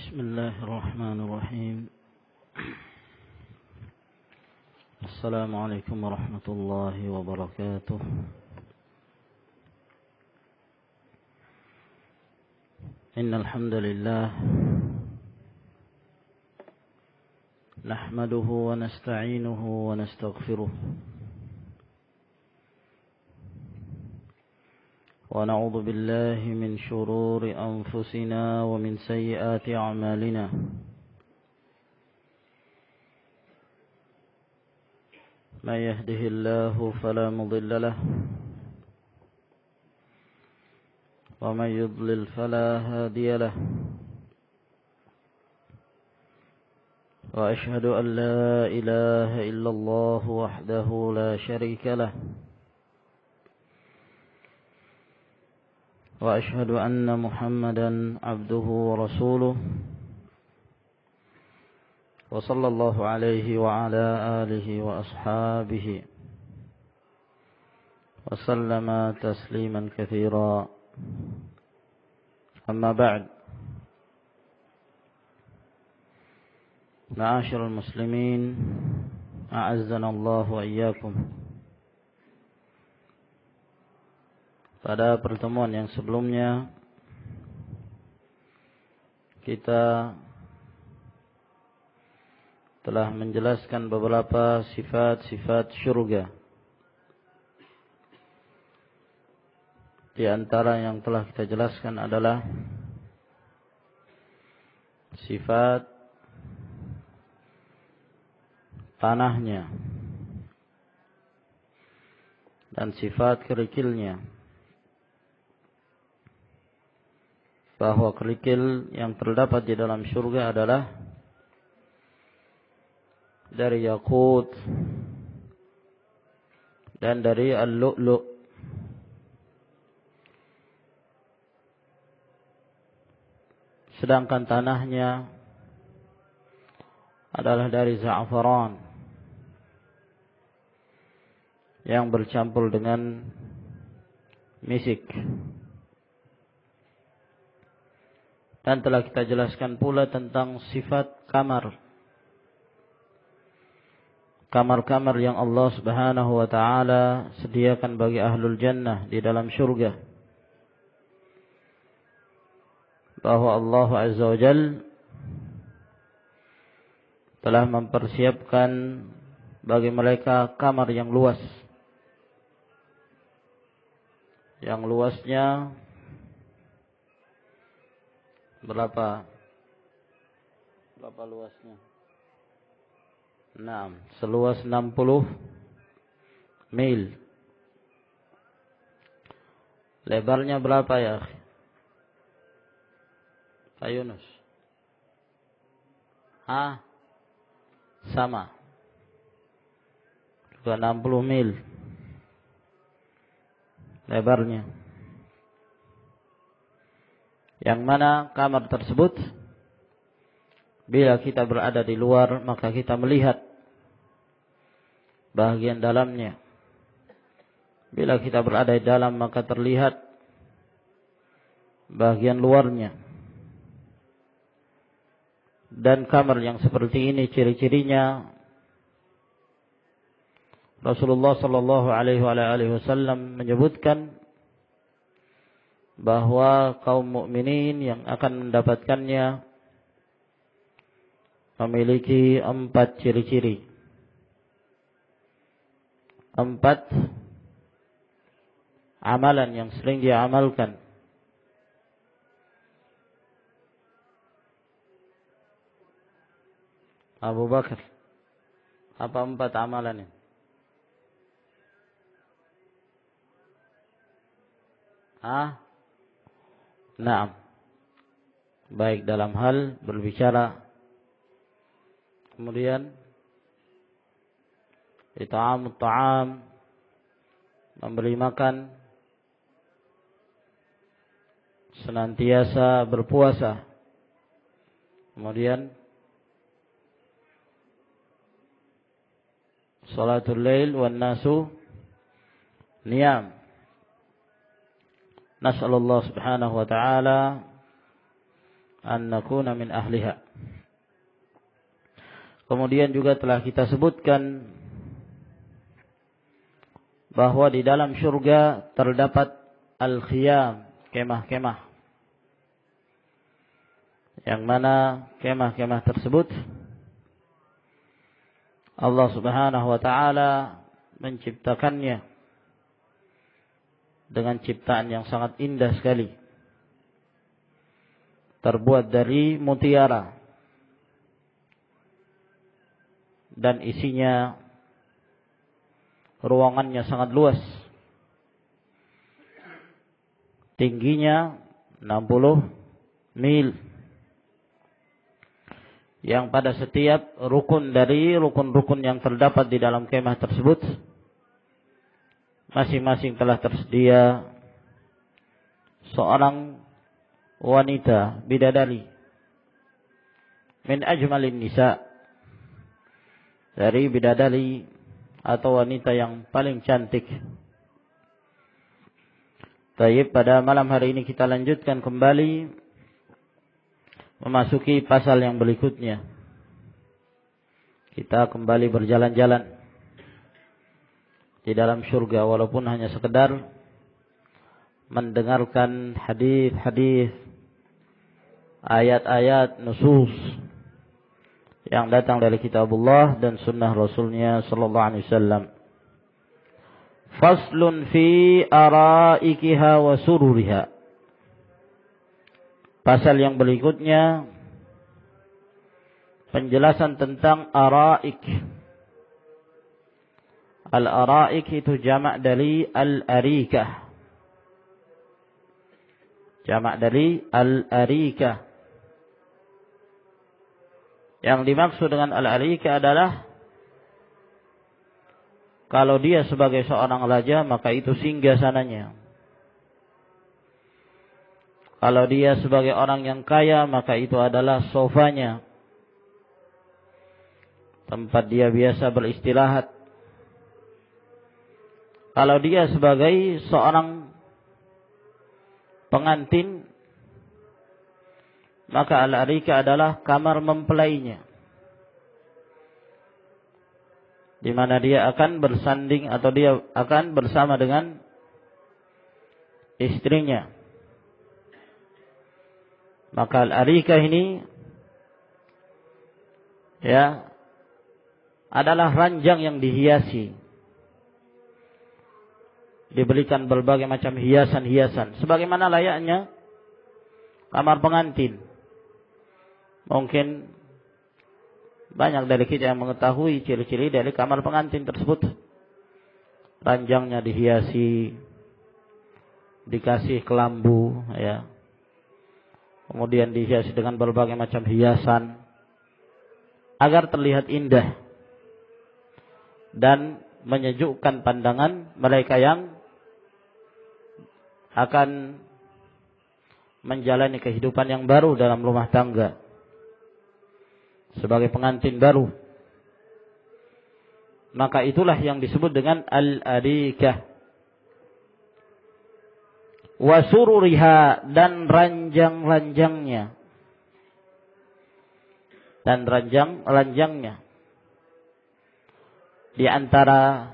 بسم الله الرحمن الرحيم. السلام عليكم ورحمة الله وبركاته. إن الحمد لله نحمده ونستعينه ونستغفره ونعوذ بالله من شرور أنفسنا ومن سيئات أعمالنا. من يهده الله فلا مضل له ومن يضلل فلا هادي له. وأشهد أن لا إله إلا الله وحده لا شريك له. وأشهد أن محمدا عبده ورسوله وصلى الله عليه وعلى آله وأصحابه وسلم تسليما كثيرا. أما بعد، معاشر المسلمين أعزنا الله وإياكم. Pada pertemuan yang sebelumnya kita telah menjelaskan beberapa sifat-sifat syurga. Di antara yang telah kita jelaskan adalah sifat tanahnya dan sifat kerikilnya. Bahwa kerikil yang terdapat di dalam surga adalah dari yakut dan dari al-lu'lu'. Sedangkan tanahnya adalah dari za'afaran yang bercampur dengan misik. Dan telah kita jelaskan pula tentang sifat kamar. Kamar-kamar yang Allah Subhanahu wa ta'ala sediakan bagi ahlul jannah di dalam syurga. Bahwa Allah Azza wa Jal telah mempersiapkan bagi mereka kamar yang luas. Yang luasnya berapa luasnya? Seluas 60 mil. Lebarnya berapa ya, Pak Yunus? Sama. Juga 60 mil lebarnya. Yang mana kamar tersebut, bila kita berada di luar, maka kita melihat bahagian dalamnya. Bila kita berada di dalam, maka terlihat bahagian luarnya. Dan kamar yang seperti ini ciri-cirinya Rasulullah sallallahu alaihi wasallam menyebutkan bahwa kaum mukminin yang akan mendapatkannya memiliki 4 ciri-ciri. 4 amalan yang sering dia amalkan. Abu Bakar, apa 4 amalannya? Baik dalam hal berbicara, kemudian it'amut ta'am, memberi makan, senantiasa berpuasa, kemudian salatul lail wan nasu niyam. Nas'alullah subhanahu wa ta'ala an nakuna min ahliha. Kemudian juga telah kita sebutkan bahwa di dalam syurga terdapat al-khiyam, kemah-kemah. Yang mana kemah-kemah tersebut Allah Subhanahu wa taala menciptakannya dengan ciptaan yang sangat indah sekali. Terbuat dari mutiara dan isinya, ruangannya sangat luas. Tingginya 60 mil. Yang pada setiap rukun dari rukun-rukun yang terdapat di dalam kemah tersebut, masing-masing telah tersedia seorang wanita bidadari min ajmalin nisa, dari bidadari atau wanita yang paling cantik. Baik, pada malam hari ini kita lanjutkan kembali memasuki pasal yang berikutnya. Kita kembali berjalan-jalan di dalam surga, walaupun hanya sekedar mendengarkan hadis-hadis, ayat-ayat, nusus yang datang dari kitabullah dan sunnah Rasulnya sallallahu alaihi wasallam. Faslun fi araikiha wa sururiha. Pasal yang berikutnya penjelasan tentang araik. Al-araik itu jamak dari al-arikah. Jamak dari al-arikah. Yang dimaksud dengan al-arikah adalah kalau dia sebagai seorang raja, maka itu singgasananya. Kalau dia sebagai orang yang kaya, maka itu adalah sofanya, tempat dia biasa beristirahat. Kalau dia sebagai seorang pengantin, maka al-arika adalah kamar mempelainya, di mana dia akan bersanding atau dia akan bersama dengan istrinya. Maka al-arikah ini ya adalah ranjang yang dihiasi, diberikan berbagai macam hiasan-hiasan sebagaimana layaknya kamar pengantin. Mungkin banyak dari kita yang mengetahui ciri-ciri dari kamar pengantin tersebut. Ranjangnya dihiasi, dikasih kelambu, ya. Kemudian dihiasi dengan berbagai macam hiasan agar terlihat indah dan menyejukkan pandangan mereka yang akan menjalani kehidupan yang baru dalam rumah tangga sebagai pengantin baru. Maka itulah yang disebut dengan al-arikah. Wa sururiha, dan ranjang-ranjangnya. Dan ranjang-ranjangnya. Di antara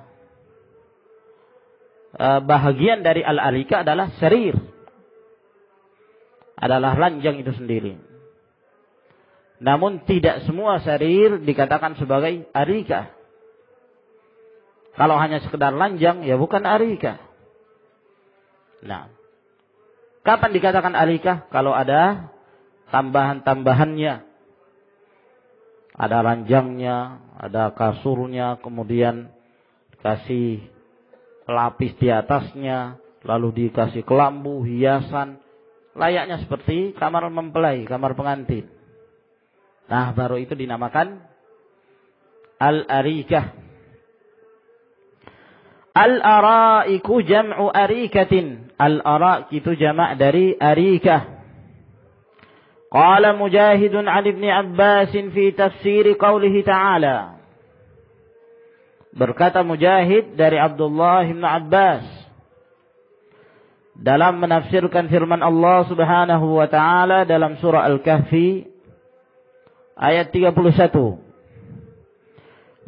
bahagian dari al-arikah adalah sarir. Adalah ranjang itu sendiri. Namun tidak semua sarir dikatakan sebagai arikah. Kalau hanya sekedar ranjang, ya bukan arikah. Nah, kapan dikatakan arikah? Kalau ada tambahan-tambahannya. Ada ranjangnya, ada kasurnya, kemudian dikasih pelapis di atasnya, lalu dikasih kelambu, hiasan. Layaknya seperti kamar mempelai, kamar pengantin. Nah, baru itu dinamakan al-arikah. Al-araiku jam'u arikatin. Al-araik itu jamak dari arikah. Qala Mujahidun 'an Ibn Abbas fi tafsir qawlihi ta'ala. Berkata Mujahid dari Abdullah bin Abbas dalam menafsirkan firman Allah Subhanahu wa taala dalam surah Al-Kahfi ayat 31.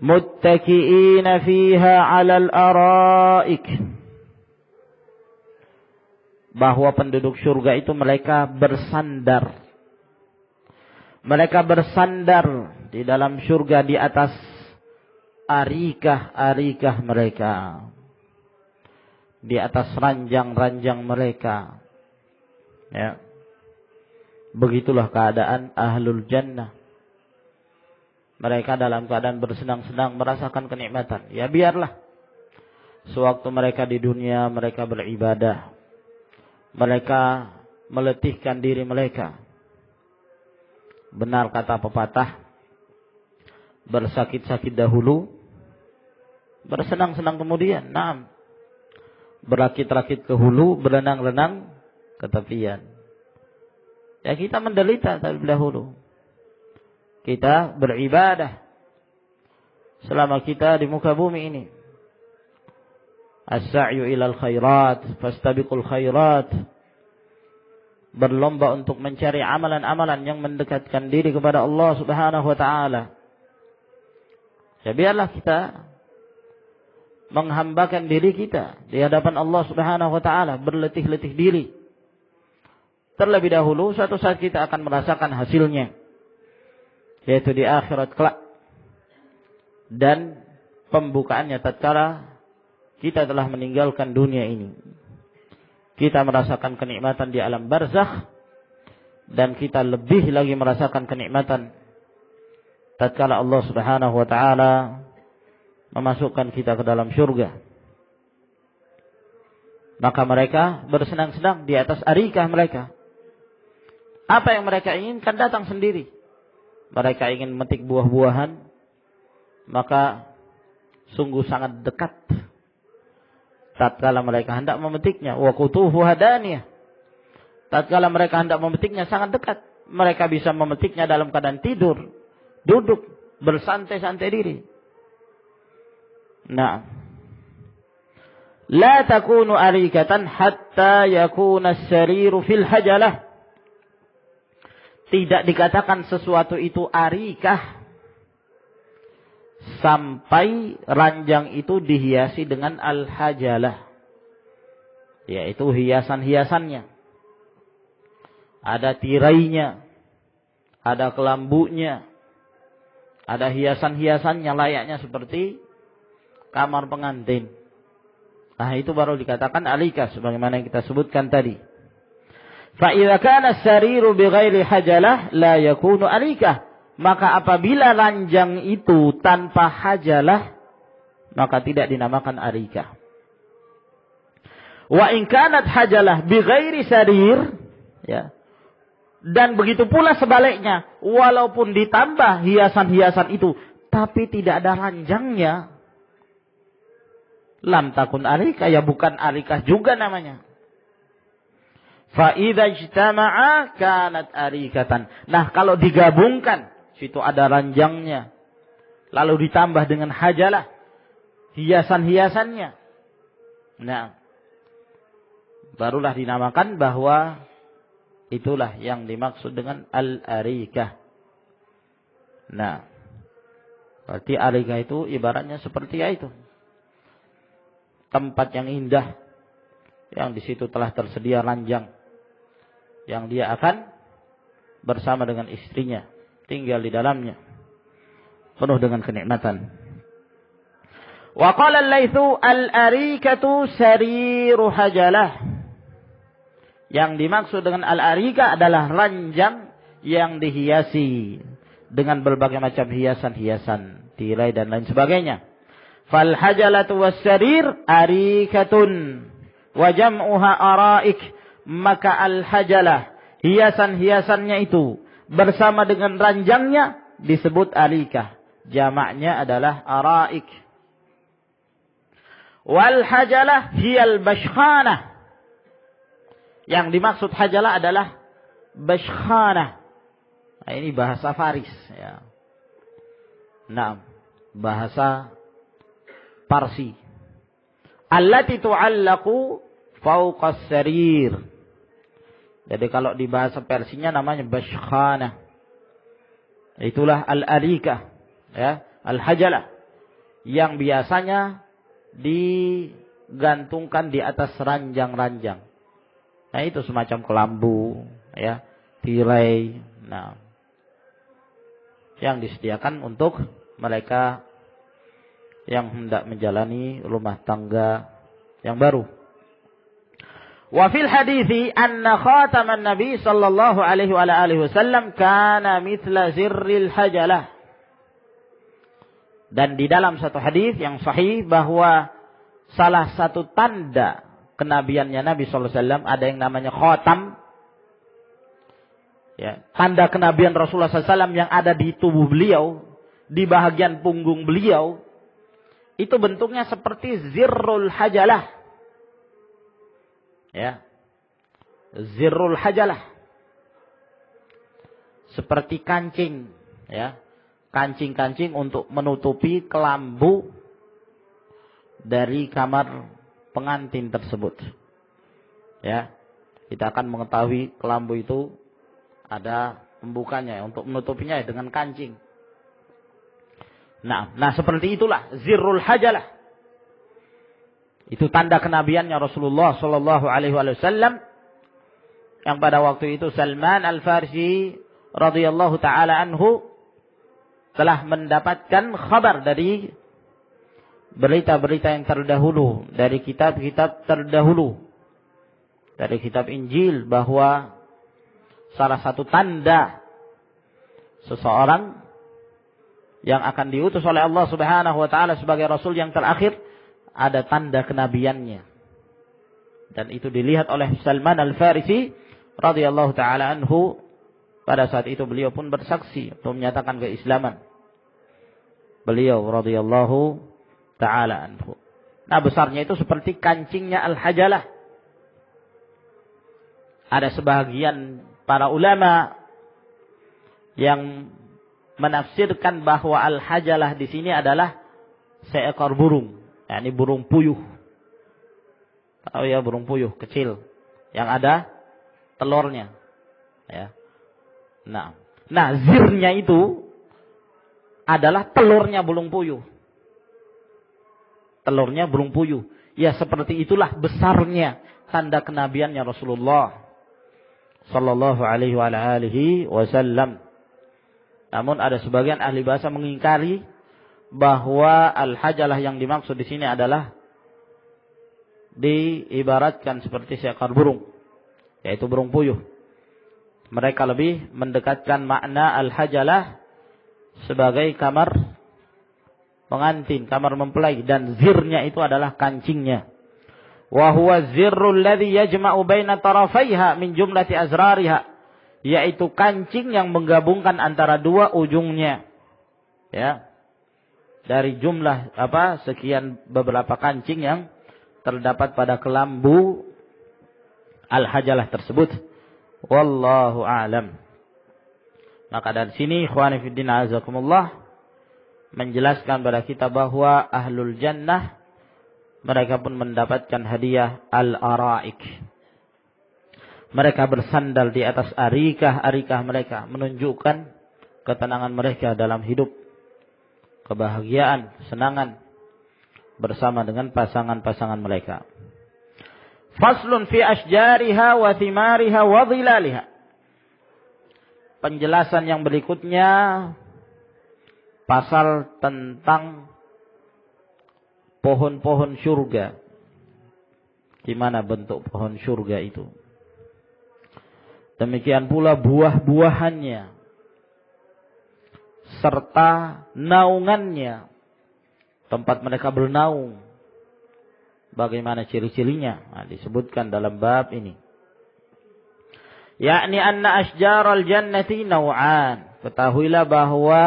Muttaqiina fiha 'alal araik. Bahwa penduduk surga itu mereka bersandar. Mereka bersandar di dalam surga di atas arikah-arikah mereka. Di atas ranjang-ranjang mereka. Ya. Begitulah keadaan ahlul jannah. Mereka dalam keadaan bersenang-senang merasakan kenikmatan. Ya biarlah. Sewaktu mereka di dunia mereka beribadah. Mereka meletihkan diri mereka. Benar kata pepatah. Bersakit-sakit dahulu. Bersenang-senang kemudian. Naam. Berakit-rakit ke hulu, berenang-renang ke tepian. Ya kita menderita terlebih dahulu. Kita beribadah selama kita di muka bumi ini. As-sa'yu ilal khairat, fastabiqul khairat. Berlomba untuk mencari amalan-amalan yang mendekatkan diri kepada Allah Subhanahu wa taala. Ya biarlah kita menghambakan diri kita di hadapan Allah Subhanahu wa taala, berletih-letih diri. Terlebih dahulu suatu saat kita akan merasakan hasilnya, yaitu di akhirat kelak. Dan pembukaannya tatkala kita telah meninggalkan dunia ini. Kita merasakan kenikmatan di alam barzakh, dan kita lebih lagi merasakan kenikmatan tatkala Allah Subhanahu wa taala memasukkan kita ke dalam surga. Maka mereka bersenang-senang di atas arikah mereka. Apa yang mereka inginkan datang sendiri. Mereka ingin memetik buah-buahan, maka sungguh sangat dekat tatkala mereka hendak memetiknya. Wa qutufuha daniyah. Tatkala mereka hendak memetiknya sangat dekat. Mereka bisa memetiknya dalam keadaan tidur, duduk, bersantai-santai diri. Nah, la takunu arikatan hatta yakuna as-sariru fil hajalah. Tidak dikatakan sesuatu itu arikah sampai ranjang itu dihiasi dengan al-hajalah, yaitu hiasan-hiasannya. Ada tirainya, ada kelambunya, ada hiasan-hiasannya layaknya seperti kamar pengantin. Nah, itu baru dikatakan arikah sebagaimana yang kita sebutkan tadi. Fa idza kana as-sariru bighairi hajalah la yakunu arikah. Maka apabila ranjang itu tanpa hajalah, maka tidak dinamakan arikah. Wa in kanat hajalah bighairi sarir, ya. Dan begitu pula sebaliknya, walaupun ditambah hiasan-hiasan itu tapi tidak ada ranjangnya, lam takun arikah, ya bukan arikah juga namanya. Fa idza ijtama'a kanat arikatan. Nah, kalau digabungkan, situ ada ranjangnya, lalu ditambah dengan hajalah, hiasan-hiasannya. Nah, barulah dinamakan bahwa itulah yang dimaksud dengan al-arikah. Nah, berarti arikah itu ibaratnya seperti itu. Tempat yang indah, yang di situ telah tersedia ranjang, yang dia akan bersama dengan istrinya, tinggal di dalamnya, penuh dengan kenikmatan. Wa qala al-Laitsu al-arikatu sariru hajalah. Yang dimaksud dengan al-arikah adalah ranjang yang dihiasi dengan berbagai macam hiasan-hiasan, tirai dan lain sebagainya. Fal hajalatu was-sarir arikatun wa jam'uha araik. Maka al-hajalah, hiasan-hiasannya itu bersama dengan ranjangnya disebut arikah. Jamaknya adalah araik. Wal hajalah hiyal bashkhanah. Yang dimaksud hajalah adalah bashkhanah. Nah, ini bahasa Faris, ya. Nah, bahasa Parsi. Allati tu'allaqu fawqas sarir. Jadi kalau di bahasa Persinya namanya bashkhana. Itulah al-arikah, ya, al-hajalah yang biasanya digantungkan di atas ranjang-ranjang. Nah, itu semacam kelambu, ya, tirai, nah, yang disediakan untuk mereka yang hendak menjalani rumah tangga yang baru. Wa fil hadithi anna khataman Nabi sallallahu alaihi wa alihi wasallam kana mithla zirril hajalah. Dan di dalam satu hadis yang sahih bahwa salah satu tanda kenabiannya Nabi sallallahu alaihi wasallam ada yang namanya khatam. Ya, tanda kenabian Rasulullah sallallahu alaihi wasallam yang ada di tubuh beliau, di bahagian punggung beliau, itu bentuknya seperti zirrul hajalah. Ya, zirrul hajalah, seperti kancing, ya, kancing-kancing untuk menutupi kelambu dari kamar pengantin tersebut. Ya, kita akan mengetahui kelambu itu ada pembukanya untuk menutupinya dengan kancing. Nah, seperti itulah zirrul hajalah. Itu tanda kenabiannya Rasulullah sallallahu alaihi wasallam yang pada waktu itu Salman Al-Farisi radhiyallahu taala anhu telah mendapatkan kabar dari berita-berita yang terdahulu, dari kitab-kitab terdahulu, dari kitab Injil, bahwa salah satu tanda seseorang yang akan diutus oleh Allah Subhanahu wa taala sebagai rasul yang terakhir ada tanda kenabiannya. Dan itu dilihat oleh Salman Al-Farisi radhiyallahu taala anhu. Pada saat itu beliau pun bersaksi untuk menyatakan keislaman beliau radhiyallahu taala anhu. Nah, besarnya itu seperti kancingnya al-hajalah. Ada sebahagian para ulama yang menafsirkan bahwa al-hajalah di sini adalah seekor burung, yakni burung puyuh. Tahu ya, burung puyuh kecil yang ada telurnya, ya. Nah, zirnya itu adalah telurnya burung puyuh. Telurnya burung puyuh. Ya, seperti itulah besarnya tanda kenabiannya Rasulullah sallallahu alaihi wa alihi wasallam. Namun ada sebagian ahli bahasa mengingkari bahwa al-hajalah yang dimaksud di sini adalah diibaratkan seperti seekor burung, yaitu burung puyuh. Mereka lebih mendekatkan makna al-hajalah sebagai kamar pengantin, kamar mempelai, dan zirnya itu adalah kancingnya. Wa huwa zirrul ladzi yajma'u baina tarafaiha min jumlati azrariha, yaitu kancing yang menggabungkan antara dua ujungnya. Ya. Dari jumlah sekian beberapa kancing yang terdapat pada kelambu al-hajalah tersebut. Wallahu a'lam. Maka dari sini ikhwani fiddin azakumullah menjelaskan pada kita bahwa ahlul jannah mereka pun mendapatkan hadiah al-araik. Mereka bersandal di atas arikah mereka, menunjukkan ketenangan mereka dalam hidup, kebahagiaan, kesenangan bersama dengan pasangan-pasangan mereka. Faslun fi ashjariha wa thimariha wa dhilaliha. Penjelasan yang berikutnya pasal tentang pohon-pohon surga. Gimana bentuk pohon surga itu? Demikian pula buah-buahannya serta naungannya, tempat mereka bernaung, bagaimana ciri-cirinya, disebutkan dalam bab ini. Yakni anna asjaral jannati naw'an. Ketahuilah bahwa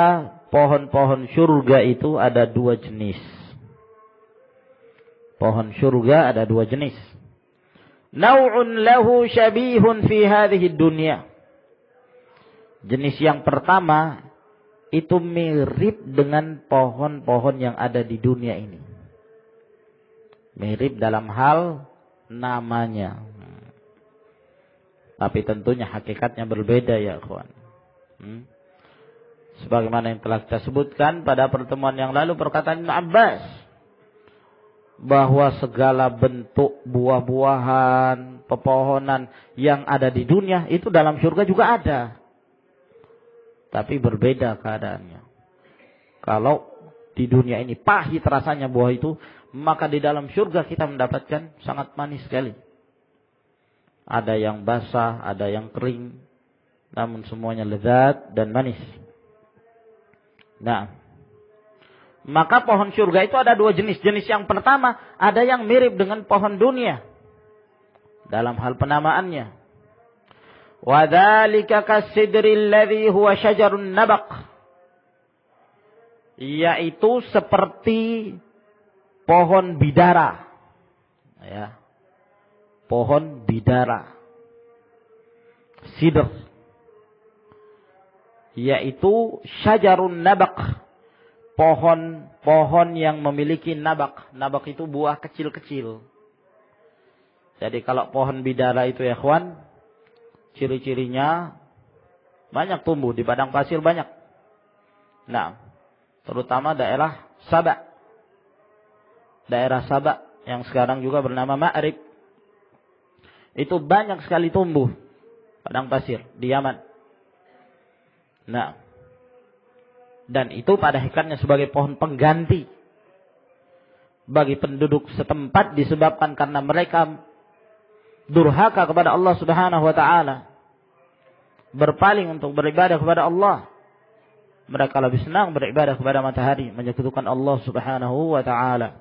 pohon-pohon surga itu ada dua jenis. Pohon surga ada dua jenis. Naw'un lahu syabihun fi hadhihi dunya. Jenis yang pertama itu mirip dengan pohon-pohon yang ada di dunia ini. Mirip dalam hal namanya. Tapi tentunya hakikatnya berbeda ya ikhwan. Sebagaimana yang telah kita sebutkan pada pertemuan yang lalu, perkataan Ibnu Abbas bahwa segala bentuk buah-buahan, pepohonan yang ada di dunia itu dalam surga juga ada. Tapi berbeda keadaannya. Kalau di dunia ini pahit rasanya buah itu, maka di dalam surga kita mendapatkan sangat manis sekali. Ada yang basah, ada yang kering, namun semuanya lezat dan manis. Nah, maka pohon surga itu ada dua jenis. Jenis yang pertama, ada yang mirip dengan pohon dunia dalam hal penamaannya. Wa dzalika kas-sidril ladzi huwa syajarun nabaq, yaitu seperti pohon bidara. Ya. Pohon bidara. Sidr. Yaitu syajarun nabaq. Pohon yang memiliki nabaq. Nabaq itu buah kecil-kecil. Jadi kalau pohon bidara itu ya ikhwan, ciri-cirinya banyak tumbuh di padang pasir banyak. Nah, terutama daerah Sabah. Daerah Sabah yang sekarang juga bernama Ma'rib. Itu banyak sekali tumbuh padang pasir di Yaman. Nah, dan itu pada hakikatnya sebagai pohon pengganti bagi penduduk setempat disebabkan karena mereka durhaka kepada Allah Subhanahu wa taala, berpaling untuk beribadah kepada Allah. Mereka lebih senang beribadah kepada matahari, menyekutukan Allah Subhanahu wa taala.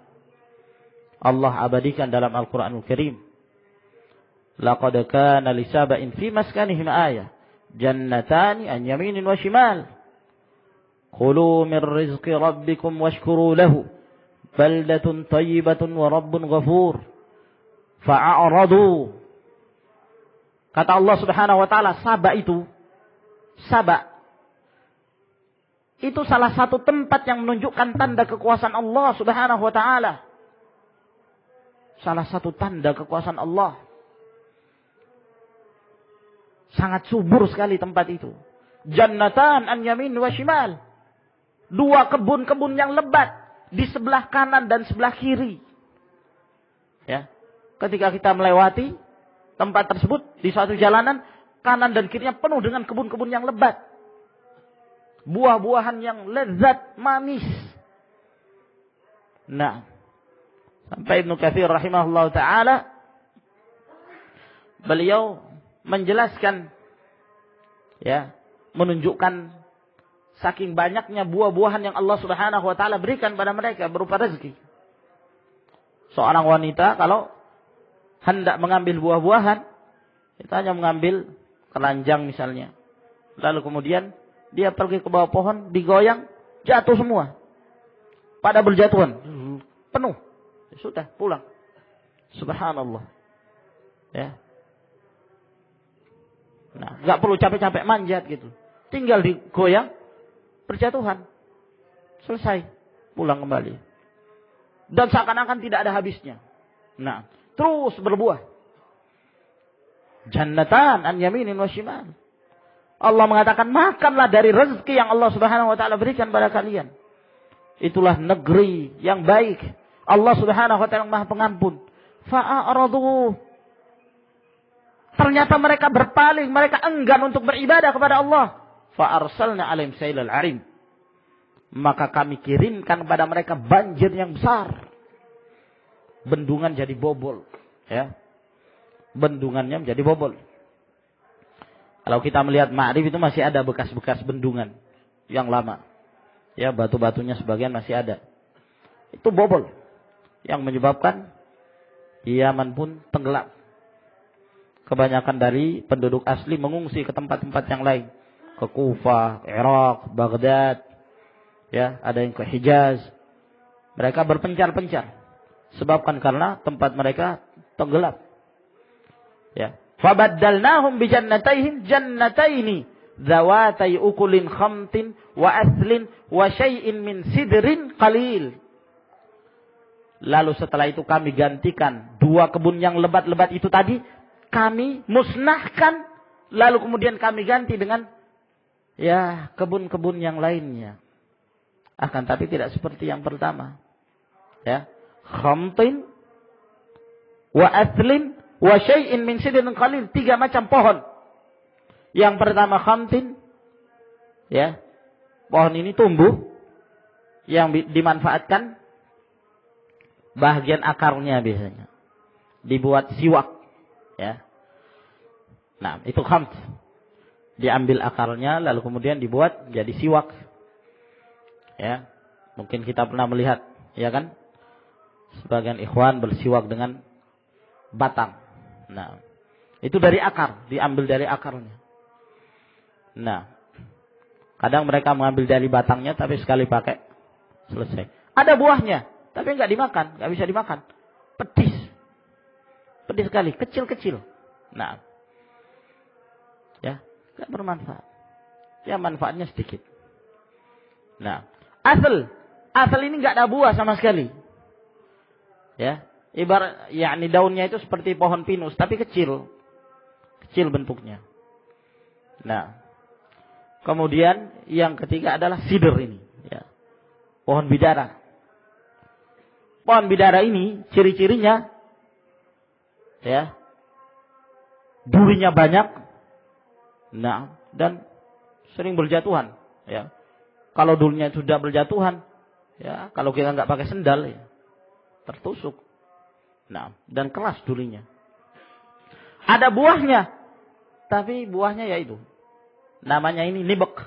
Allah abadikan dalam Al-Qur'anul Karim, laqad kana li saba'in fi maskanihim ayah jannatani an yaminin wa shimal kulu min rizqi rabbikum washkuru lahu baldatun tayyibatun wa rabbun ghafur fa'aradu. Kata Allah Subhanahu wa taala, Sabah itu salah satu tempat yang menunjukkan tanda kekuasaan Allah Subhanahu wa taala. Salah satu tanda kekuasaan Allah. Sangat subur sekali tempat itu. Jannatan an yamin wa shimal. Dua kebun-kebun yang lebat di sebelah kanan dan sebelah kiri. Ya. Ketika kita melewati tempat tersebut di suatu jalanan, kanan dan kirinya penuh dengan kebun-kebun yang lebat. Buah-buahan yang lezat, manis. Nah, sampai Ibnu Katsir rahimahullah taala beliau menjelaskan, ya, menunjukkan saking banyaknya buah-buahan yang Allah Subhanahu wa taala berikan pada mereka berupa rezeki. Seorang wanita kalau hendak mengambil buah-buahan, itu hanya mengambil keranjang misalnya. Lalu kemudian dia pergi ke bawah pohon, digoyang, jatuh semua. Pada berjatuhan, penuh. Sudah, pulang. Subhanallah. Ya. Nah, enggak perlu capek-capek manjat gitu. Tinggal digoyang, berjatuhan. Selesai, pulang kembali. Dan seakan-akan tidak ada habisnya. Nah, terus berbuah. Jannatan an yaminin wa shimal. Allah mengatakan, makanlah dari rezeki yang Allah Subhanahu wa taala berikan pada kalian. Itulah negeri yang baik. Allah Subhanahu wa taala Maha Pengampun. Fa'aradu. Ternyata mereka berpaling, mereka enggan untuk beribadah kepada Allah. Fa'arsalna 'alaihim sailal 'arim. Maka kami kirimkan kepada mereka banjir yang besar. Bendungan jadi bobol, ya. Bendungannya menjadi bobol. Kalau kita melihat Ma'rib itu masih ada bekas-bekas bendungan yang lama. Ya, batu-batunya sebagian masih ada. Itu bobol yang menyebabkan Yaman pun tenggelam. Kebanyakan dari penduduk asli mengungsi ke tempat-tempat yang lain, ke Kufah, Irak, Baghdad, ya, ada yang ke Hijaz. Mereka berpencar-pencar, sebabkan karena tempat mereka tenggelam. Ya, fabaddalnahum bijannatayhim jannataini dzawatai ukulin khamtin wa aslin wa syai'in min sidrin qalil. Lalu setelah itu kami gantikan 2 kebun yang lebat-lebat itu tadi, kami musnahkan, lalu kemudian kami ganti dengan ya kebun-kebun yang lainnya. Akan tapi tidak seperti yang pertama. Ya, khamtin wa athlin wa syai'in min sidrin qalil, 3 macam pohon. Yang pertama khamtin, ya, pohon ini tumbuh yang dimanfaatkan bagian akarnya biasanya dibuat siwak, ya. Nah, itu khamt. Diambil akarnya lalu kemudian dibuat jadi siwak. Ya. Mungkin kita pernah melihat, ya kan? Sebagian ikhwan bersiwak dengan batang. Nah, itu dari akar, diambil dari akarnya. Nah, kadang mereka mengambil dari batangnya tapi sekali pakai selesai. Ada buahnya, tapi enggak dimakan, enggak bisa dimakan. Pedis. Pedis sekali, kecil-kecil. Nah, ya, enggak bermanfaat. Ya, manfaatnya sedikit. Nah, asal ini enggak ada buah sama sekali. Ya, ibarat yakni daunnya itu seperti pohon pinus tapi kecil. Kecil bentuknya. Nah, kemudian yang ketiga adalah sidr ini, ya. Pohon bidara. Pohon bidara ini ciri-cirinya, ya, durinya banyak, nah, dan sering berjatuhan, ya. Kalau durinya sudah berjatuhan, ya, kalau kita nggak pakai sendal, ya, tertusuk. Nah, dan keras durinya. Ada buahnya, tapi buahnya ya itu. Namanya ini nibek.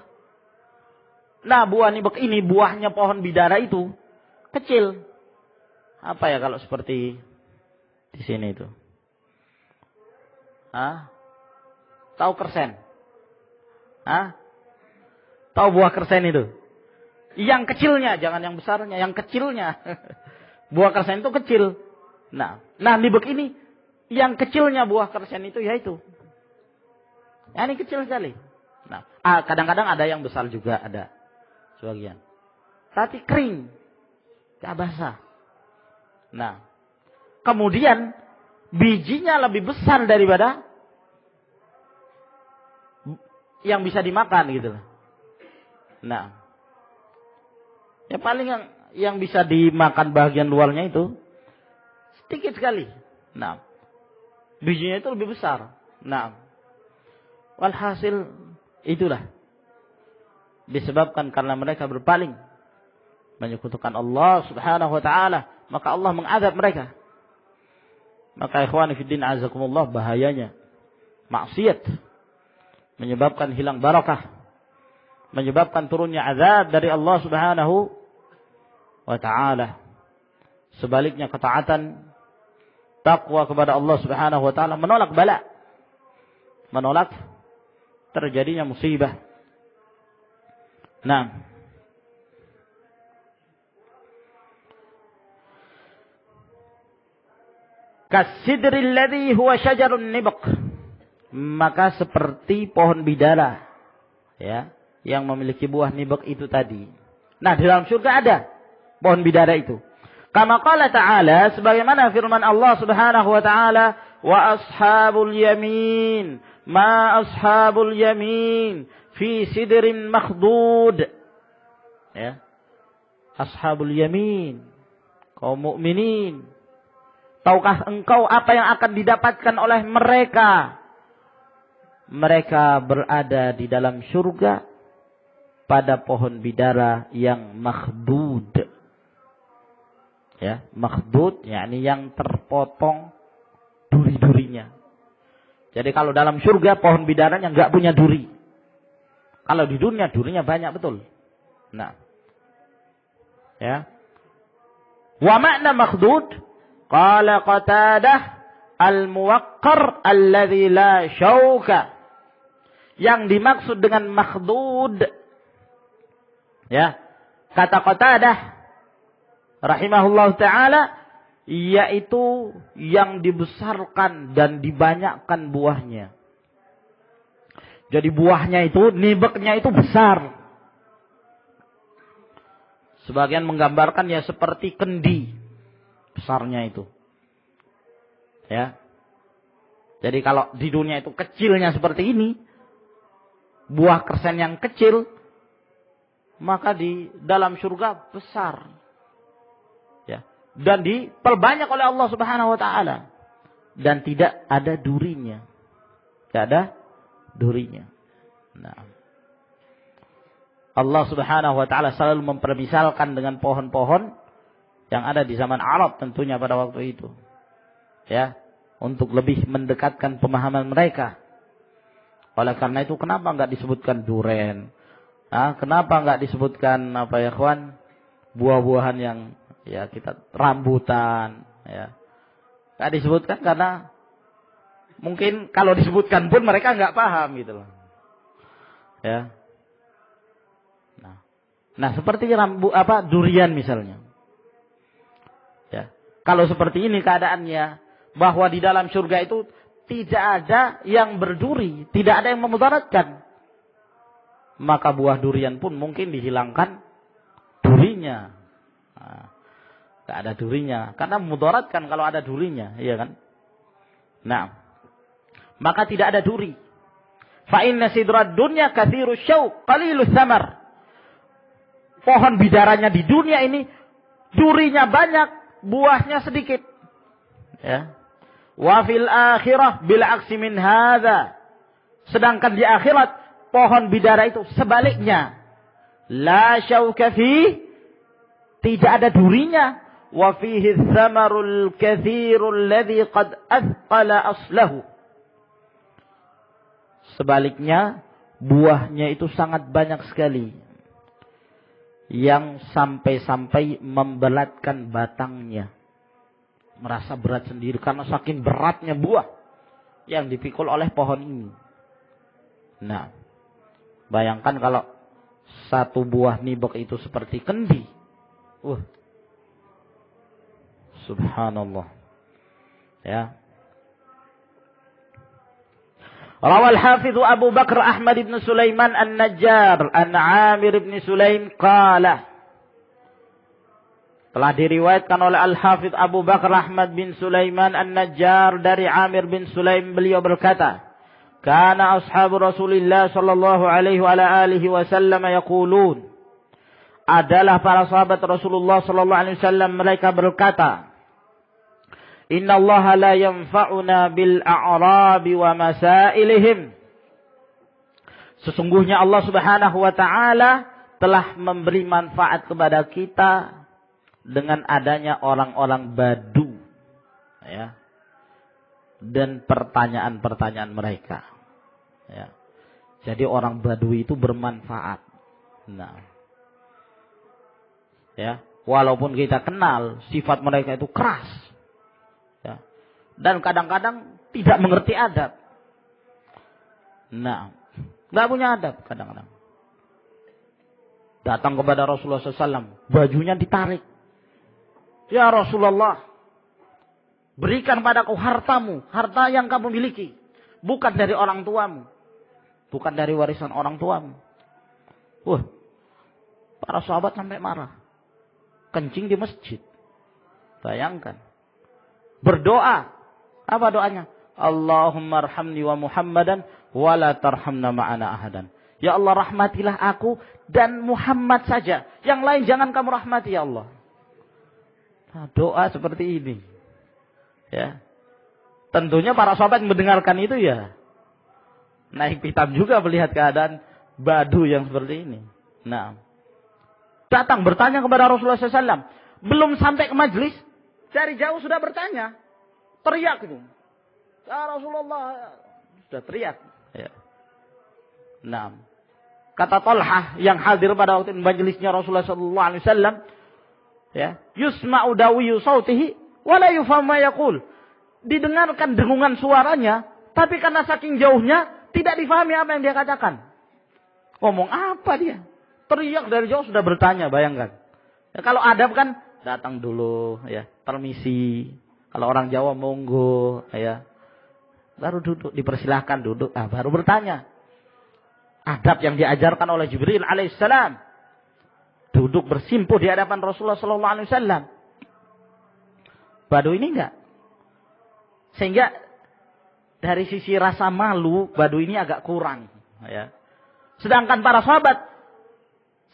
Nah, buah nibek ini, buahnya pohon bidara itu kecil. Apa ya kalau seperti di sini itu? Tahu kersen? Tahu buah kersen itu? Yang kecilnya, jangan yang besarnya, yang kecilnya. Buah kersen itu kecil. Nah, nibek ini yang kecilnya buah kersen itu yaitu. Ya, ini kecil sekali. Nah, kadang-kadang ada yang besar juga, ada sebagian. Tapi kering, tidak basah. Nah, kemudian bijinya lebih besar daripada yang bisa dimakan gitu. Nah, ya paling yang bisa dimakan bagian luarnya itu sedikit sekali. Nah, bijinya itu lebih besar. Nah, walhasil itulah disebabkan karena mereka berpaling menyekutukan Allah Subhanahu wa taala, maka Allah mengazab mereka. Maka ikhwani fiddin azakumullah, bahayanya maksiat menyebabkan hilang barakah, menyebabkan turunnya azab dari Allah Subhanahu wa taala. Sebaliknya ketaatan, takwa kepada Allah Subhanahu wa taala menolak bala, menolak terjadinya musibah. Nah, kasidril ladzi huwa syajarun nibq, maka seperti pohon bidara, ya, yang memiliki buah nibq itu tadi. Nah, di dalam surga ada pohon bidara itu. Kama qala ta'ala, sebagaimana firman Allah Subhanahu wa ta'ala, wa ashabul yamin ma ashabul yamin fi sidrin makhdud. Ya. Ashabul yamin, kaum mukminin. Tahukah engkau apa yang akan didapatkan oleh mereka? Mereka berada di dalam surga pada pohon bidara yang makhdud. Ya, makhdud yakni yang terpotong duri-durinya. Jadi kalau dalam surga pohon bidaranya enggak punya duri. Kalau di dunia durinya banyak betul. Nah. Ya. Wa makna makhdud qala Qatadah al-muwaqqar alladzi la syauka. Yang dimaksud dengan makhdud, ya, kata Qatadah rahimahullah ta'ala, yaitu yang dibesarkan dan dibanyakkan buahnya. Jadi buahnya itu, nibeknya itu besar. Sebagian menggambarkan ya seperti kendi. besarnya itu. Ya. Jadi kalau di dunia itu kecilnya seperti ini, buah kersen yang kecil, maka di dalam surga besar. Ya. Dan diperbanyak oleh Allah Subhanahu wa taala. Dan tidak ada durinya. Tidak ada durinya. Nah. Allah Subhanahu wa taala selalu mempermisalkan dengan pohon-pohon yang ada di zaman Arab tentunya pada waktu itu. Ya, untuk lebih mendekatkan pemahaman mereka. Oleh karena itu kenapa enggak disebutkan duren? Kenapa enggak disebutkan apa ya, kawan? Buah-buahan yang ya kita rambutan, ya. Enggak disebutkan karena mungkin kalau disebutkan pun mereka enggak paham gitu loh. Ya. Nah, seperti durian misalnya. Ya. Kalau seperti ini keadaannya, bahwa di dalam surga itu tidak ada yang berduri, tidak ada yang memudaratkan. Maka buah durian pun mungkin dihilangkan durinya. Tidak ada durinya, karena memudaratkan kalau ada durinya, iya kan? Nah, maka tidak ada duri. Fa inna sidrad dunya katsirus syauq qalilus samar. Pohon bidaranya di dunia ini durinya banyak, buahnya sedikit. Ya. Wa fil akhirah bil aksi min hadza. Sedangkan di akhirat pohon bidara itu sebaliknya. La syauka fi, tidak ada durinya. Wa fihi tsamarul katsirul ladzi qad athqala aslahu. Sebaliknya buahnya itu sangat banyak sekali, yang sampai-sampai membelatkan batangnya. Merasa berat sendiri karena saking beratnya buah yang dipikul oleh pohon ini. Nah, bayangkan kalau satu buah nibok itu seperti kendi. Subhanallah. Ya. Rawal Hafidh Abu Bakr Ahmad ibn Sulaiman An-Najjar an Amir ibn Sulaim qala. Telah diriwayatkan oleh Al-Hafidh Abu Bakr Ahmad bin Sulaiman An-Najjar dari Amir bin Sulaim, beliau berkata, kana ashabu Rasulillah sallallahu alaihi wa alihi wasallam yaqulun. Adalah para sahabat Rasulullah sallallahu alaihi wasallam, mereka berkata, inna Allah la yanfa'una bil a'rabi wa masailihim. Sesungguhnya Allah Subhanahu wa taala telah memberi manfaat kepada kita dengan adanya orang-orang Badu, ya. Dan pertanyaan-pertanyaan mereka. Ya. Jadi orang Badui itu bermanfaat. Nah. Ya, walaupun kita kenal sifat mereka itu keras. Dan kadang-kadang tidak mengerti adab. Nah, nggak punya adab kadang-kadang. Datang kepada Rasulullah SAW, bajunya ditarik. Ya Rasulullah, berikan padaku hartamu, harta yang kamu miliki, bukan dari orang tuamu, bukan dari warisan orang tuamu. Para sahabat sampai marah, kencing di masjid. Bayangkan, berdoa. Apa doanya? Allahumma arhamni wa Muhammadan wa la tarhamna ma'ana ahadan. Ya Allah, rahmatilah aku dan Muhammad saja. Yang lain jangan kamu rahmati ya Allah. Nah, doa seperti ini. Ya. Tentunya para sahabat mendengarkan itu ya naik pitam juga melihat keadaan Badu yang seperti ini. Nah, datang bertanya kepada Rasulullah SAW. Belum sampai ke majelis, dari jauh sudah bertanya. Teriak itu. Ya Rasulullah, sudah teriak. Ya. Nah, kata Talhah yang hadir pada waktu majelisnya Rasulullah sallallahu alaihi wasallam, ya, yusma'u dawiyu sautihi wa la yufhamu ma yaqul. Didengarkan dengungan suaranya, tapi karena saking jauhnya tidak difahami apa yang dia katakan. Ngomong apa dia? Teriak dari jauh sudah bertanya, bayangkan. Ya, kalau adab kan datang dulu, ya, permisi. Kalau orang Jawa monggo, ya. Baru duduk, dipersilahkan duduk, baru bertanya. Adab yang diajarkan oleh Jibril alaihissalam. Duduk bersimpuh di hadapan Rasulullah sallallahu alaihi wasallam. Badu ini enggak. Sehingga dari sisi rasa malu, Badu ini agak kurang. Ya. Sedangkan para sahabat,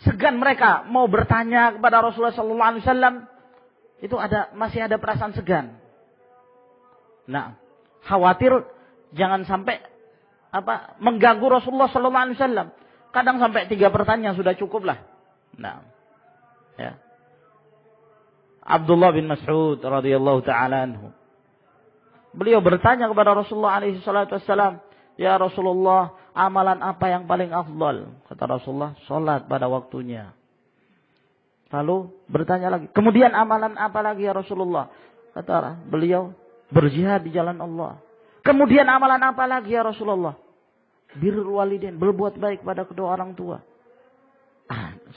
segan mereka mau bertanya kepada Rasulullah SAW, itu masih ada perasaan segan. Nah, khawatir jangan sampai mengganggu Rasulullah SAW. Kadang sampai 3 pertanyaan sudah cukup lah. Nah, ya. Abdullah bin Mas'ud radhiyallahu taala anhu. Beliau bertanya kepada Rasulullah alaihi salatu wassalam, "Ya Rasulullah, amalan apa yang paling afdal?" Kata Rasulullah, "Salat pada waktunya." Lalu bertanya lagi, "Kemudian amalan apa lagi ya Rasulullah?" Kata beliau, "Berjihad di jalan Allah." "Kemudian amalan apa lagi ya Rasulullah?" "Birrul walidain," berbuat baik pada kedua orang tua.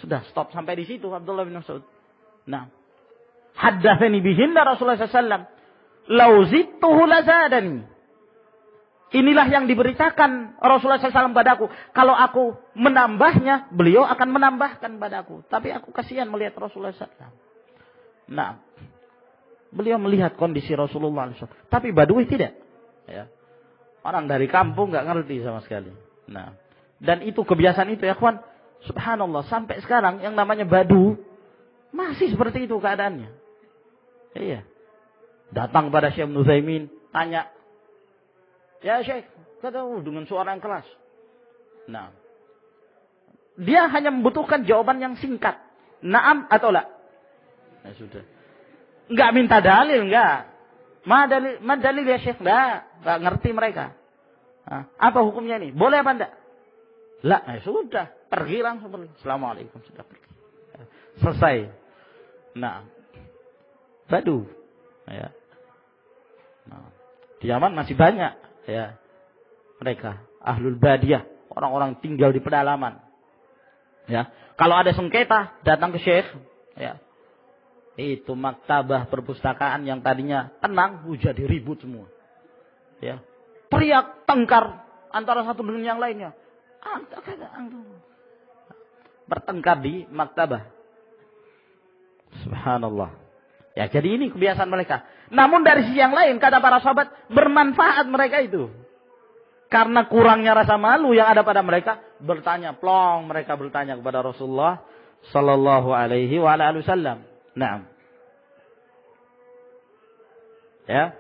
Sudah stop sampai di situ Abdullah bin Mas'ud. Nah, haddatsani bihinna Rasulullah sallallahu lau zidtuhu lazadani. Inilah yang diberitakan Rasulullah SAW padaku. Kalau aku menambahnya, beliau akan menambahkan padaku. Tapi aku kasihan melihat Rasulullah SAW. Nah, beliau melihat kondisi Rasulullah SAW. Tapi Badui tidak. Ya. Orang dari kampung nggak ngerti sama sekali. Nah, dan itu kebiasaan itu ya kawan. Subhanallah, sampai sekarang yang namanya Badu masih seperti itu keadaannya. Iya. Datang pada Syekh Ibnu Utsaimin, tanya, "Ya Syekh," kata dengan suara yang keras. Nah, dia hanya membutuhkan jawaban yang singkat. Naam atau la. Nah, sudah. Enggak minta dalil, enggak. Ma dalil ya Syekh? Enggak ngerti mereka. Nah, apa hukumnya ini? Boleh apa enggak? La, sudah. Pergi langsung pergi. Assalamualaikum, sudah pergi. Selesai. Nah, Badu. Ya. Nah, di Yaman masih banyak ya mereka ahlul badiyah, orang-orang tinggal di pedalaman. Ya, kalau ada sengketa datang ke syekh, ya. Itu maktabah perpustakaan yang tadinya tenang jadi ribut semua. Ya. Teriak tengkar antara satu dengan yang lainnya. Bertengkar di maktabah. Subhanallah. Ya, jadi ini kebiasaan mereka. Namun dari sisi yang lain, kata para sahabat, bermanfaat mereka itu. Karena kurangnya rasa malu yang ada pada mereka, mereka bertanya kepada Rasulullah sallallahu alaihi wasallam. Naam. Ya.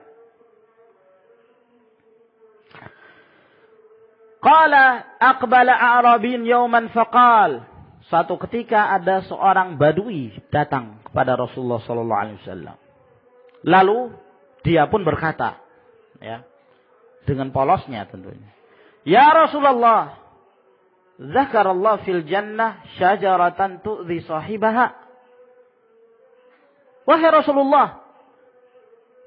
Qala aqbala a'rabin yawman faqal. Suatu ketika ada seorang badui datang kepada Rasulullah sallallahu alaihi wasallam. Lalu dia pun berkata, ya, dengan polosnya tentunya, "Ya Rasulullah, dzakarallahu fil jannah syajaratan tu'dhi sahibaha." Wahai Rasulullah,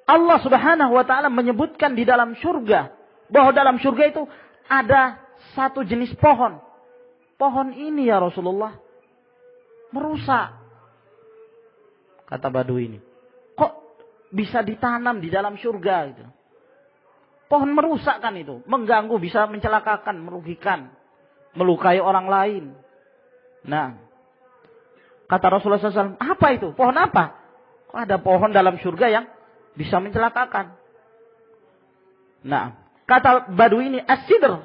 Allah Subhanahu wa taala menyebutkan di dalam surga bahwa dalam surga itu ada satu jenis pohon. Pohon ini ya Rasulullah merusak. Kata Badui ini, kok bisa ditanam di dalam surga itu? Pohon merusak kan itu, mengganggu, bisa mencelakakan, merugikan, melukai orang lain. Nah, kata Rasulullah SAW, apa itu? Pohon apa? Kok ada pohon dalam surga yang bisa mencelakakan? Nah, kata Badui ini, as-sidr.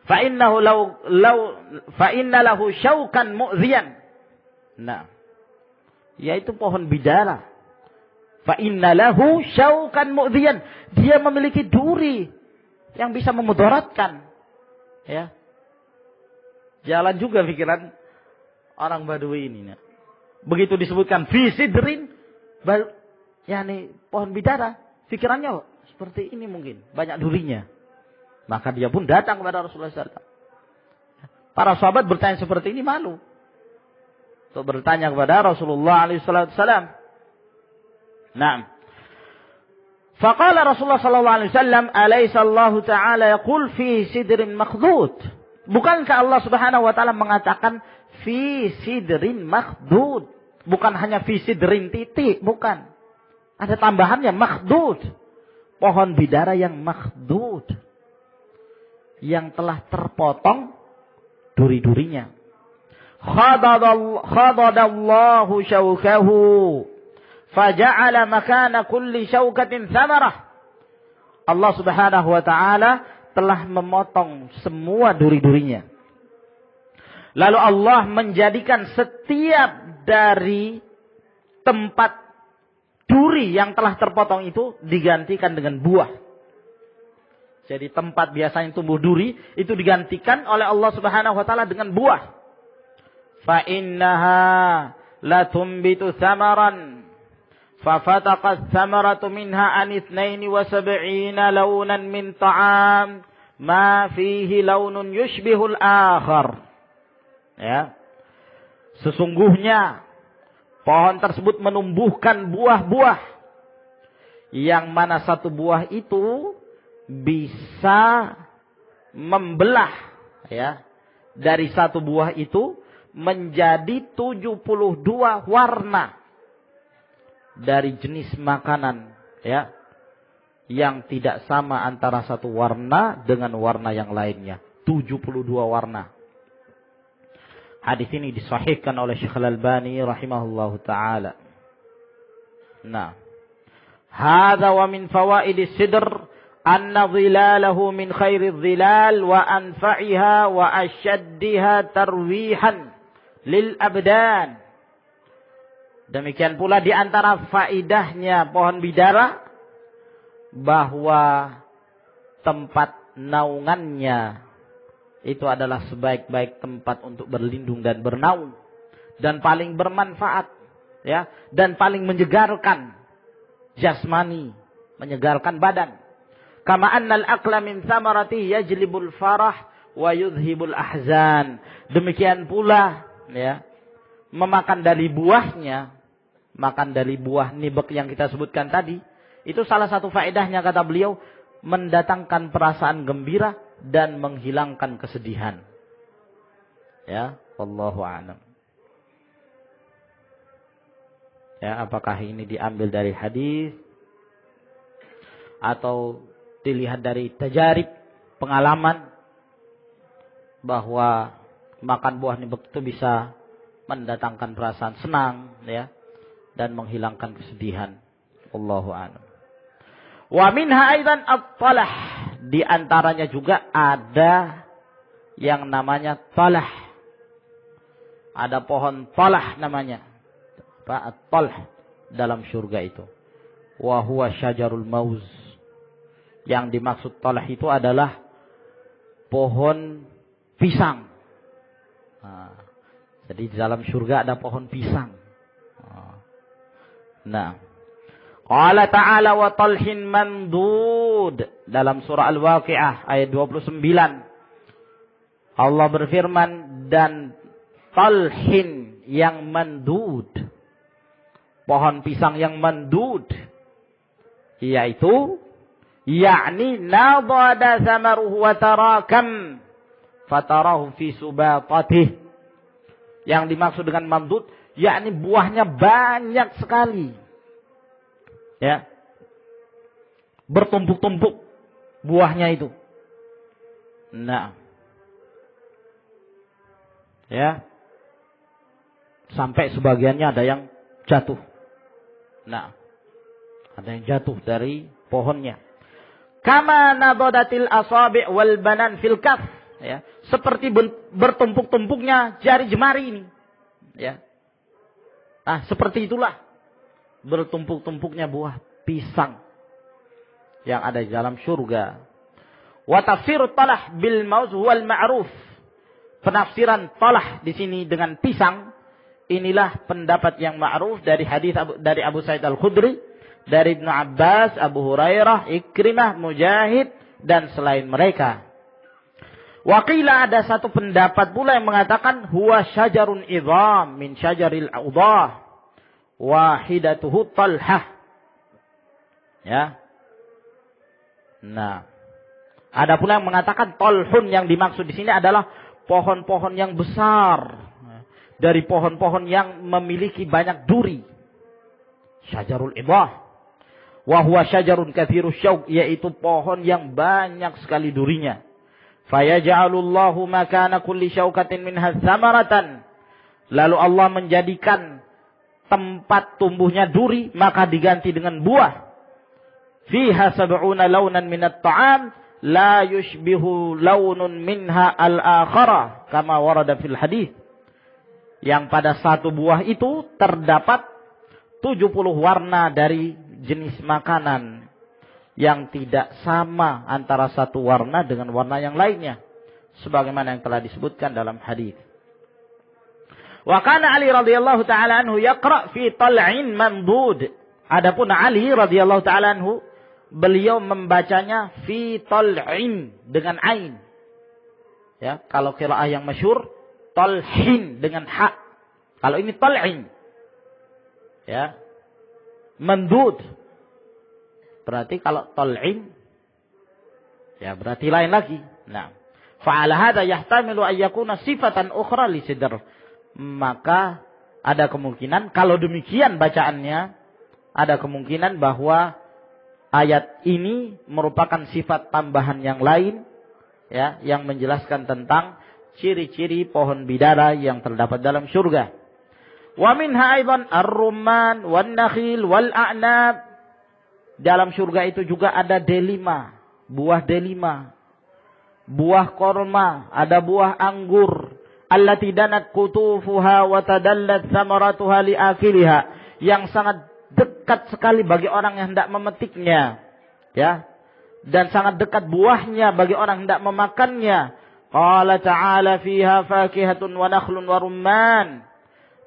Fa'inna lahu syaukan mu'ziyan. Nah, yaitu pohon bidara. Fa'inna lahu syaukan mu'ziyan. Dia memiliki duri yang bisa memudaratkan. Ya. Jalan juga pikiran orang Badui ini. Begitu disebutkan fi sidrin, yakni pohon bidara, pikirannya seperti ini mungkin, banyak durinya. Maka dia pun datang kepada Rasulullah SAW. Para sahabat bertanya seperti ini malu untuk bertanya kepada Rasulullah SAW. Nah, faqala Rasulullah SAW, "Alaysa Allah Ta'ala yaqul fi sidrin makhdud?" Bukankah Allah Subhanahu wa taala mengatakan fi sidrin makhdud? Bukan hanya fi sidrin titik, bukan. Ada tambahannya makhdud. Pohon bidara yang makhdud. Yang telah terpotong duri-durinya. khadadallahu syaukahu faja'ala makana kulli syaukatin thamarah. Allah Subhanahu wa taala telah memotong semua duri-durinya. Lalu Allah menjadikan setiap dari tempat duri yang telah terpotong itu digantikan dengan buah. Jadi tempat biasanya tumbuh duri itu digantikan oleh Allah Subhanahu wa taala dengan buah. Fa innaha la tumbitu thamaran fa fataqat thamaratu minha an 72 launan min ta'am ma fihi launun yushbihul akhar. Ya. Sesungguhnya pohon tersebut menumbuhkan buah-buah yang mana satu buah itu bisa membelah ya dari satu buah itu menjadi 72 warna dari jenis makanan ya yang tidak sama antara satu warna dengan warna yang lainnya. 72 warna. Hadis ini disahihkan oleh Syekh Al-Albani rahimahullahu taala. Nah, hadza wa min fawaidis sidr anna dhilalahu min khairidh dhilal wa anfa'iha wa ashaddiha tarwihan lil abdan. Demikian pula di antara faidahnya pohon bidara bahwa tempat naungannya itu adalah sebaik-baik tempat untuk berlindung dan bernaung dan paling bermanfaat ya dan paling menyegarkan jasmani, menyegarkan badan. Kama annal aqla min thamarati yajlibul farah wa yudhibul ahzan. Demikian pula ya memakan dari buahnya, makan dari buah nibek yang kita sebutkan tadi, itu salah satu faedahnya kata beliau mendatangkan perasaan gembira dan menghilangkan kesedihan. Ya, wallahu a'lam. Ya, apakah ini diambil dari hadis atau dilihat dari tajarib, pengalaman bahwa makan buah nibek itu bisa mendatangkan perasaan senang ya dan menghilangkan kesedihan. Wallahu a'lam. Wa minha aidan at-talah. Di antaranya juga ada yang namanya talah. Ada pohon talah namanya. Apa? At-talah dalam surga itu. Wa huwa syajarul mauz. Yang dimaksud talah itu adalah pohon pisang. Nah, jadi di dalam surga ada pohon pisang. Nah, Qala ta'ala wa talhin mandud. Dalam surah Al-Waqi'ah ayat 29. Allah berfirman dan talhin yang mandud. Pohon pisang yang mandud. Yaitu yakni nadada samaruhu wa tarakam fatarahu fi subatatih. Yang dimaksud dengan mandud yakni buahnya banyak sekali. Ya, bertumpuk-tumpuk buahnya itu. Nah, ya, sampai sebagiannya ada yang jatuh. Nah, ada yang jatuh dari pohonnya. Kama nabadatil asabi' wal banan fil kaf. Ya, seperti bertumpuk-tumpuknya jari jemari ini. Ya, nah seperti itulah. Bertumpuk-tumpuknya buah pisang yang ada di dalam surga. Wa tafsir talah bil mauz wal ma'ruf. Penafsiran talah di sini dengan pisang inilah pendapat yang ma'ruf dari hadis dari Abu Sa'id Al-Khudri, dari Ibnu Abbas, Abu Hurairah, Ikrimah, Mujahid dan selain mereka. Wa qila ada satu pendapat pula yang mengatakan huwa syajarun idham min syajaril audah. Wahidatuhu talhah. Ya. Nah, ada pula yang mengatakan talhun yang dimaksud di sini adalah pohon-pohon yang besar. Dari pohon-pohon yang memiliki banyak duri. Syajarul idah. Wa huwa syajarun katsirus syauq, yaitu pohon yang banyak sekali durinya. Fayaj'alullahu makana kulli syaukatin minha thamaratan. lalu Allah menjadikan tempat tumbuhnya duri, maka diganti dengan buah. Fiha sab'una launan minat ta'am, la yushbihu launun minha al-akhara, kama warada fil hadith. Yang pada satu buah itu terdapat 70 warna dari jenis makanan, yang tidak sama antara satu warna dengan warna yang lainnya, sebagaimana yang telah disebutkan dalam hadis. Wa kana Ali radhiyallahu taala anhu yaqra fi tal'in mamdud. Adapun Ali radhiyallahu taala anhu, beliau membacanya fi tal'in dengan ain. Ya, kalau qiraah yang masyhur talhin dengan ha. Kalau ini tal'in. Ya. Mamdud. Berarti kalau tal'in, ya berarti lain lagi. Nah, fa'ala hadza yahtamilu an yakuna sifatan ukhra li sidr. Maka ada kemungkinan, kalau demikian bacaannya, ada kemungkinan bahwa ayat ini merupakan sifat tambahan yang lain, ya, yang menjelaskan tentang ciri-ciri pohon bidara yang terdapat dalam surga. Wa minha aidan ar-rumman wan nakhil wal a'nab. Dalam surga itu juga ada delima, buah delima, buah korma, ada buah anggur, allati danat kutufuha wa tadallat thamaratuha li akiliha, yang sangat dekat sekali bagi orang yang hendak memetiknya, ya, dan sangat dekat buahnya bagi orang yang hendak memakannya. Qala ta'ala fiha fakihatun wa nakhlun wa rumman.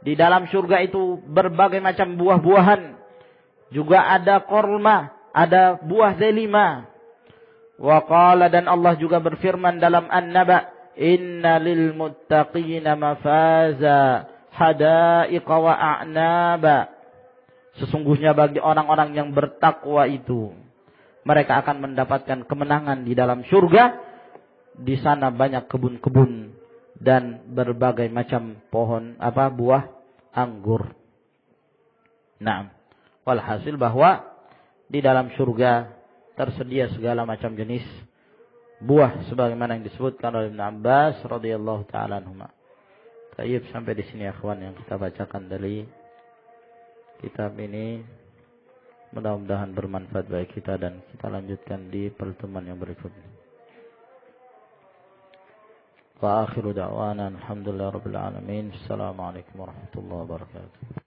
Di dalam surga itu berbagai macam buah-buahan. Juga ada korma, ada buah delima. Wa qala, dan Allah juga berfirman dalam An-Naba, inna lil muttaqina mafaza hadaiqa wa a'naba. Sesungguhnya bagi orang-orang yang bertakwa itu, mereka akan mendapatkan kemenangan di dalam surga. Di sana banyak kebun-kebun dan berbagai macam pohon buah anggur. Nah, walhasil bahwa di dalam surga tersedia segala macam jenis buah sebagaimana yang disebutkan oleh Ibn Abbas radhiyallahu taala anhuma. Baik, sampai di sini akhwan yang kita bacakan dari kitab ini. Mudah-mudahan bermanfaat bagi kita, dan kita lanjutkan di pertemuan yang berikutnya. Wa akhiru da'wana alhamdulillah rabbil alamin. Assalamualaikum warahmatullahi wabarakatuh.